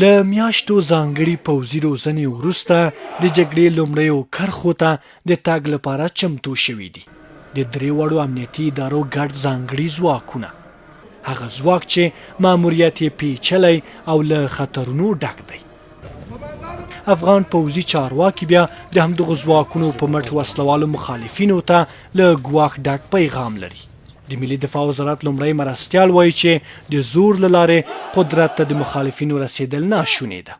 له میاشتو ځانګړي پوځي روزنې وروسته د جګړې لومړیو کرښو ته د تګ لپاره چمتو شوي دي د درې وړو امنیتي ادارو ګډ ځانګړي ځواکونه. هغه ځواک چې ماموریت یې پیچلی او له خطرونو ډک دی. افغان پوځي چارواکي بیا د همدغو ځواکونو په مټ وسلوالو مخالفینو ته له ګواښ ډک پیغام لري. د ملي دفاع وزارت لومړی مرستیال وایي چې د زور له لارې قدرت ته د مخالفینو رسیدل ناشونی ده.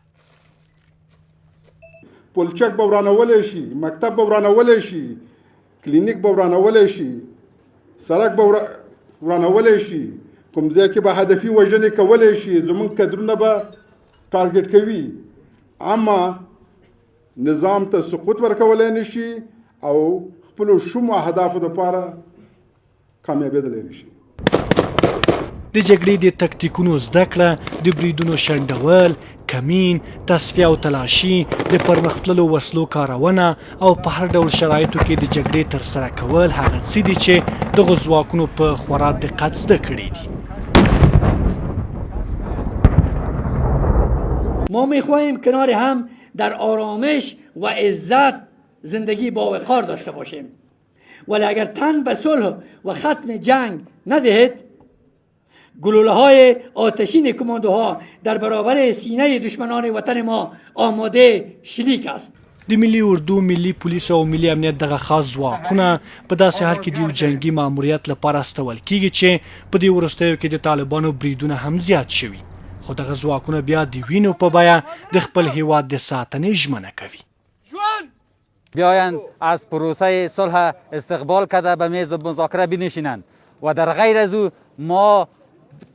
پلچک به ورانولی شي، مکتب به ورانولی شي، کلینیک به ورانولی شي، سړک به ورانولی شي، کوم ځای کې به هدفي وژنې کولی شي، زموږ کدرونه به ټارګټ کوي، اما نظام ته سقوط ورکولی نشي او خپلو شومو اهدافو دپاره کامیابېدلی نشي. د جګړې د تکتیکونو زده کړه، د بریدونو شنډول، کمین، تصفیه او تلاشي، د پرمختللو وسلو کارونه او په هر ډول شرایطو کې د جګړې ترسره کول هغه څه دي چې دغو ځواکونو په خورا دقت زده کړي دي. ما میخواهیم کنار هم در آرامش و عزت زندگی با وقار داشته باشیم، ولی اگر تن به صلح و ختم جنگ ندهید، گلوله های آتشین کماندوها در برابر سینه دشمنان وطن ما آماده شلیک است. د ملي اردو، ملي پولیس او ملي امنیت دغه خاص ځواکونه په داسې حال کې د یو جنګي ماموریت لپاره استول کیږي چې په دې وروستیو کې د طالبانو بریدونه هم زیات شوي، خو دغه ځواکونه بیا د وینو په بیه د خپل هیواد د ساتنې ژمنه کوي. بیایند از پروسه صلح استقبال کرده به میز مذاکره بنشینند و در غیر از او ما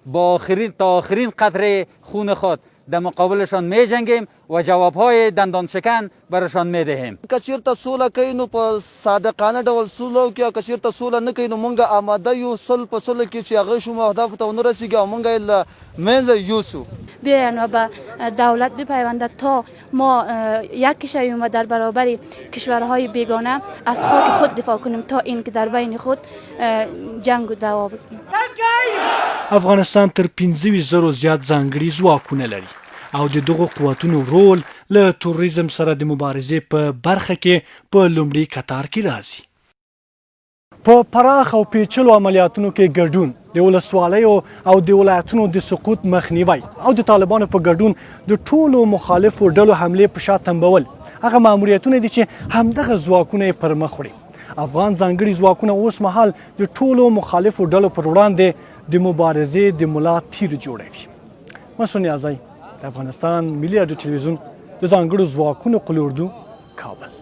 با تا آخرین قطره خون خود در مقابلشان می جنگیم و جوابهای دندان شکن برشان می دهیم. که چیرته سوله کوي نو په صادقانه ډول سوله وکړي، او که چیرته سوله نه کوي نو موږ آماده یو صلح په صلح کې چې هغه شومو اهدافو ته ونه رسیږي او موږ یې له منځه یوسو. بیاین و به دولت بپیوندد تا ما یکی شویم و در برابر کشورهای بیگانه از خاک خود دفاع کنیم تا اینکه در بین خود جنگ و دعوا بکنیم. افغانستان تر 15,000 زیات ځانګړي ځواکونه لري او د دغو قوتونو رول له تروریزم سره د مبارزې په برخه کې په لومړي کتار کې راځي. په پراخ او پیچلو عملیاتونو کې ګډون، د ولسوالیو او د ولایتونو د سقوط مخنیوی او د طالبانو په ګډون د ټولو مخالفو ډلو حملې په شا تنبول هغه ماموریتونه دي چې همدغه ځواکونه یې پر مخ وړي. افغان ځانګړي ځواکونه اوس مهال د ټولو مخالفو ډلو پر وړاندې د مبارزې د ملا تیر جوړوي. ناشونی د افغانستان ملي راډیو تلویزیون د ځانګړو ځواکونو قل اردو، کابل.